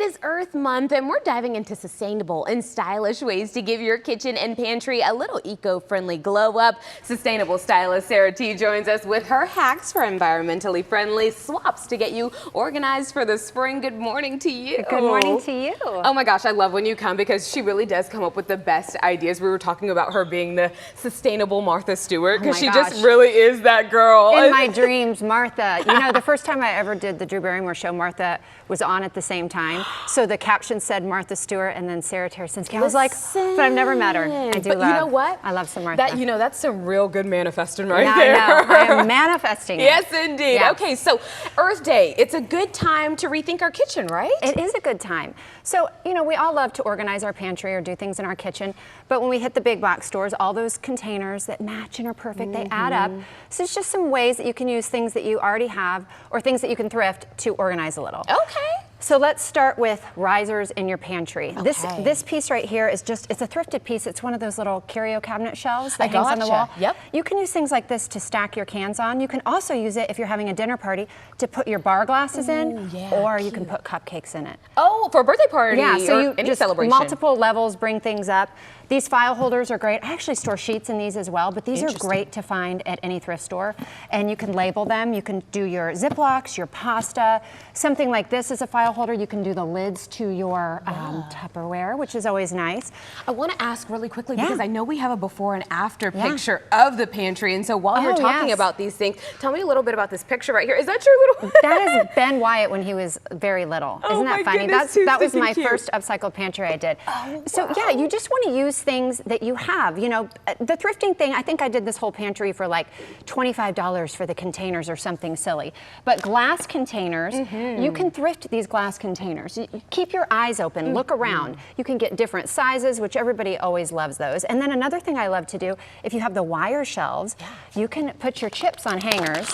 is Earth Month, and we're diving into sustainable and stylish ways to give your kitchen and pantry a little eco-friendly glow up. Sustainable stylist Sarah T joins us with her hacks for environmentally friendly swaps to get you organized for the spring. Good morning to you. Good morning to you. Oh my gosh, I love when you come because she really does come up with the best ideas. We were talking about her being the sustainable Martha Stewart because she just really is that girl. In my dreams, Martha. You know, the first time I ever did the Drew Barrymore show, Martha was on at the same time. So the caption said Martha Stewart and then Sarah T. I was like, but I've never met her. I do but you know what? I love some Martha. That, you know, that's some real good manifesting right yeah, there. I know. I am manifesting it. Yes, indeed. Yeah. Okay, so Earth Day, it's a good time to rethink our kitchen, right? It is a good time. So, you know, we all love to organize our pantry or do things in our kitchen, but when we hit the big box stores, all those containers that match and are perfect, they add up. So it's just some ways that you can use things that you already have or things that you can thrift to organize a little. Okay. So let's start with risers in your pantry. Okay. This piece right here is just, it's a thrifted piece. It's one of those little curio cabinet shelves that hangs on the wall. Yep. You can use things like this to stack your cans on. You can also use it if you're having a dinner party to put your bar glasses in, or you can put cupcakes in it. Oh, for a birthday party so or you any just celebration. Multiple levels bring things up. These file holders are great. I actually store sheets in these as well, but these are great to find at any thrift store. And you can label them. You can do your Ziplocs, your pasta. Something like this is a file holder. You can do the lids to your Tupperware, which is always nice. I want to ask really quickly because I know we have a before and after picture of the pantry. And so while you're talking about these things, tell me a little bit about this picture right here. Is that your little? That is Ben Wyatt when he was very little. Isn't that funny? That was my first upcycled pantry I did. So yeah, you just want to use things that you have. You know, the thrifting thing, I think I did this whole pantry for like $25 for the containers or something silly. But glass containers, you can thrift these glass containers. Keep your eyes open, look around. You can get different sizes, which everybody always loves those. And then another thing I love to do, if you have the wire shelves, you can put your chips on hangers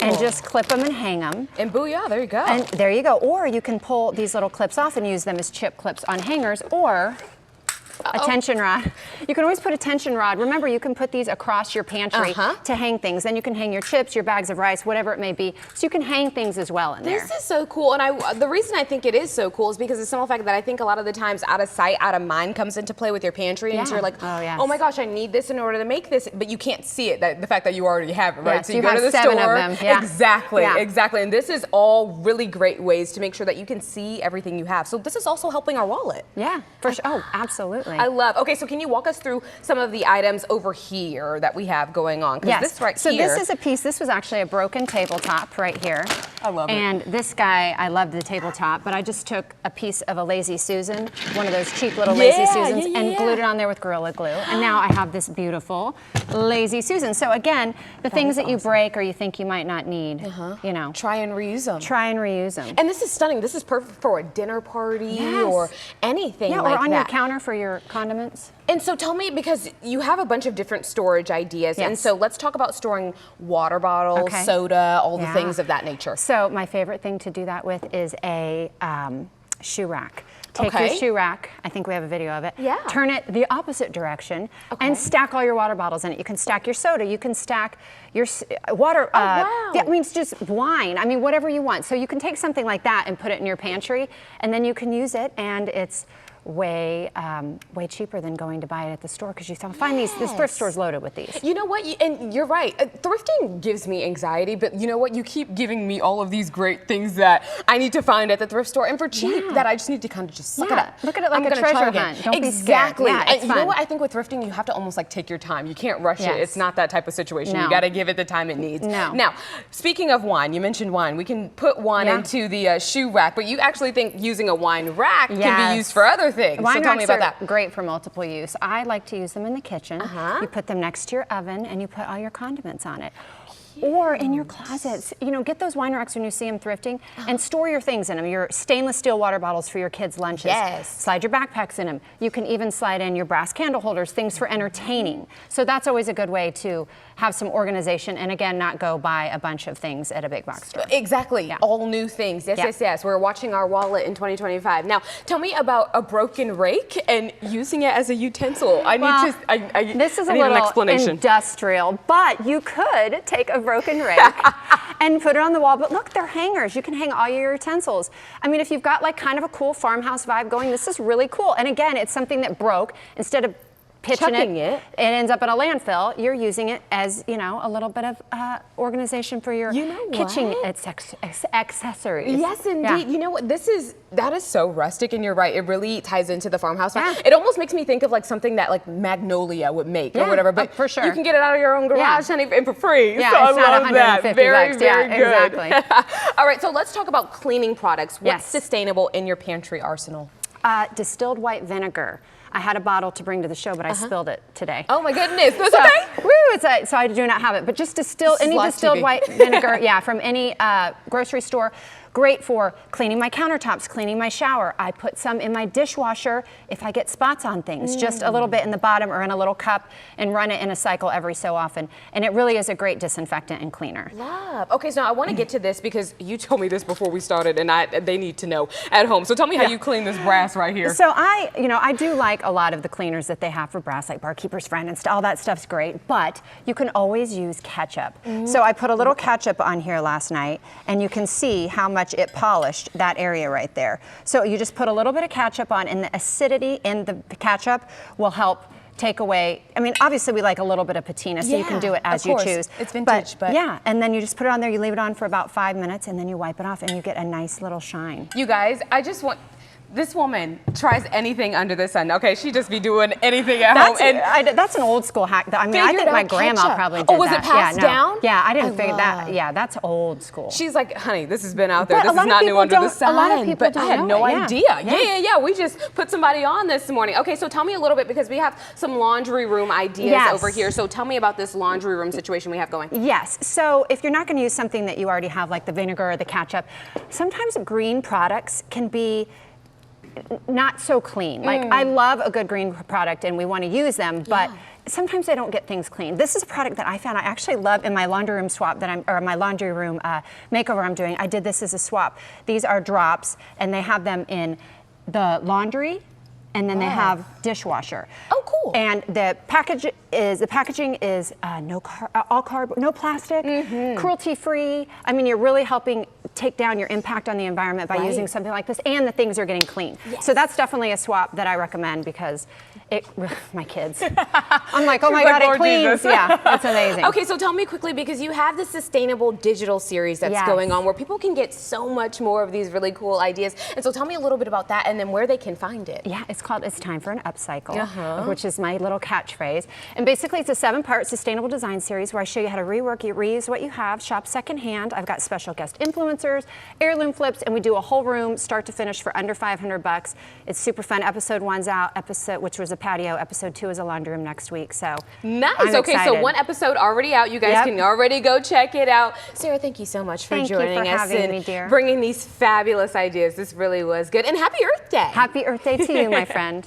and just clip them and hang them. And booyah, there you go. And there you go. Or you can pull these little clips off and use them as chip clips on hangers, or a tension rod. You can always put a tension rod. Remember, you can put these across your pantry to hang things. Then you can hang your chips, your bags of rice, whatever it may be. So you can hang things as well in there. This is so cool. And the reason I think it is so cool is because of the simple fact that I think a lot of the times out of sight, out of mind comes into play with your pantry. And so you're like, oh my gosh, I need this in order to make this. But you can't see it, the fact that you already have it, right? Yes, so you go to the 7 store. of them. Exactly. And this is all really great ways to make sure that you can see everything you have. So this is also helping our wallet. Yeah, for sure. Oh, absolutely. I love. Okay, so can you walk us through some of the items over here that we have going on? Yes. This right so here. This is a piece. This was actually a broken tabletop right here. I love it. And this guy, I love the tabletop, but I just took a piece of a Lazy Susan, one of those cheap little Lazy Susans, and glued it on there with Gorilla Glue. And now I have this beautiful Lazy Susan. So again, the things that you break or you think you might not need, you know. Try and reuse them. Try and reuse them. And this is stunning. This is perfect for a dinner party or anything like that. Or on your counter for your condiments. And so tell me, because you have a bunch of different storage ideas, and so let's talk about storing water bottles, soda, all the things of that nature. So my favorite thing to do that with is a shoe rack. Take your shoe rack, I think we have a video of it, turn it the opposite direction, and stack all your water bottles in it. You can stack your soda, you can stack your water, I mean, it's just wine, I mean, whatever you want. So you can take something like that and put it in your pantry, and then you can use it, and it's way cheaper than going to buy it at the store, because you find this thrift store's loaded with these. You know what, and you're right, thrifting gives me anxiety, but you know what, you keep giving me all of these great things that I need to find at the thrift store, and for cheap, that I just need to kind of just suck it up. Look at it like a treasure hunt. Don't be scared. And you know what, I think with thrifting, you have to almost like take your time. You can't rush it. It's not that type of situation. You got to give it the time it needs. Now, speaking of wine, you mentioned wine. We can put wine into the shoe rack, but you actually think using a wine rack can be used for other things. Wine so tell me about racks that. are great for multiple use. I like to use them in the kitchen. You put them next to your oven and you put all your condiments on it. Or in your closets. You know, get those wine racks when you see them thrifting and store your things in them. Your stainless steel water bottles for your kids' lunches. Slide your backpacks in them. You can even slide in your brass candle holders, things for entertaining. So that's always a good way to have some organization and again, not go buy a bunch of things at a big box store. Exactly, all new things. Yes. We're watching our wallet in 2025. Now, tell me about a broken rake and using it as a utensil. This is a little industrial, but you could take a broken rake and put it on the wall. But look, they're hangers. You can hang all your utensils. I mean, if you've got like kind of a cool farmhouse vibe going, this is really cool. And again, it's something that broke. Instead of pitching it ends up in a landfill. You're using it as, you know, a little bit of organization for your kitchen accessories. Yes, indeed. Yeah. You know what? That is so rustic, and you're right. It really ties into the farmhouse. Yeah. It almost makes me think of like something that like Magnolia would make or whatever. But for sure, you can get it out of your own garage and for free. Yeah, so it's I not love that. Very, $150. very good. Exactly. All right, so let's talk about cleaning products. What's sustainable in your pantry arsenal? Distilled white vinegar. I had a bottle to bring to the show, but I spilled it today. Oh my goodness, that's okay. Woo, so I do not have it. But just any distilled white vinegar, from any grocery store. Great for cleaning my countertops, cleaning my shower. I put some in my dishwasher if I get spots on things, just a little bit in the bottom or in a little cup, and run it in a cycle every so often. And it really is a great disinfectant and cleaner. Love. Okay, so now I want to get to this because you told me this before we started, and they need to know at home. So tell me how you clean this brass right here. So I do like a lot of the cleaners that they have for brass, like Barkeeper's Friend and all that stuff's great, but you can always use ketchup. So I put a little ketchup on here last night, and you can see how much it polished that area right there. So you just put a little bit of ketchup on, and the acidity in the ketchup will help take away. I mean, obviously we like a little bit of patina, so you can do it as you choose. It's vintage, but yeah, and then you just put it on there, you leave it on for about 5 minutes, and then you wipe it off, and you get a nice little shine. You guys, this woman tries anything under the sun. Okay, she just be doing anything at home. And that's an old school hack. I mean, I think my grandma probably did that. Oh, was it passed down? Yeah, I didn't figure that. Yeah, that's old school. She's like, honey, this has been out there. This is not new under the sun. A lot of people I had no idea. Yeah. We just put somebody on this morning. Okay, so tell me a little bit, because we have some laundry room ideas over here. So tell me about this laundry room situation we have going. Yes. So if you're not going to use something that you already have, like the vinegar or the ketchup, sometimes green products can be not so clean. Like, I love a good green product and we want to use them, but sometimes I don't get things clean. This is a product that I found I actually love in my laundry room swap my laundry room makeover I'm doing. I did this as a swap. These are drops, and they have them in the laundry, and then they have dishwasher. Oh, cool. And the packaging is no plastic, cruelty-free. I mean, you're really helping take down your impact on the environment by using something like this, and the things are getting clean. So that's definitely a swap that I recommend, because my kids. I'm like, oh my God, it cleans. Yeah, it's amazing. Okay, so tell me quickly, because you have this sustainable digital series that's going on, where people can get so much more of these really cool ideas. And so tell me a little bit about that, and then where they can find it. Yeah, it's Time for an Upcycle, which is my little catchphrase. And basically, it's a 7-part sustainable design series where I show you how to reuse what you have, shop secondhand. I've got special guest influencers, heirloom flips, and we do a whole room start to finish for under $500. It's super fun. Episode 1's out, which was a patio. Episode 2 is a laundry room next week. So nice. I'm okay, excited. So 1 episode already out. You guys can already go check it out. Sarah, thank you so much for joining us and bringing these fabulous ideas. This really was good. And happy Earth Day. Happy Earth Day to you, my friend.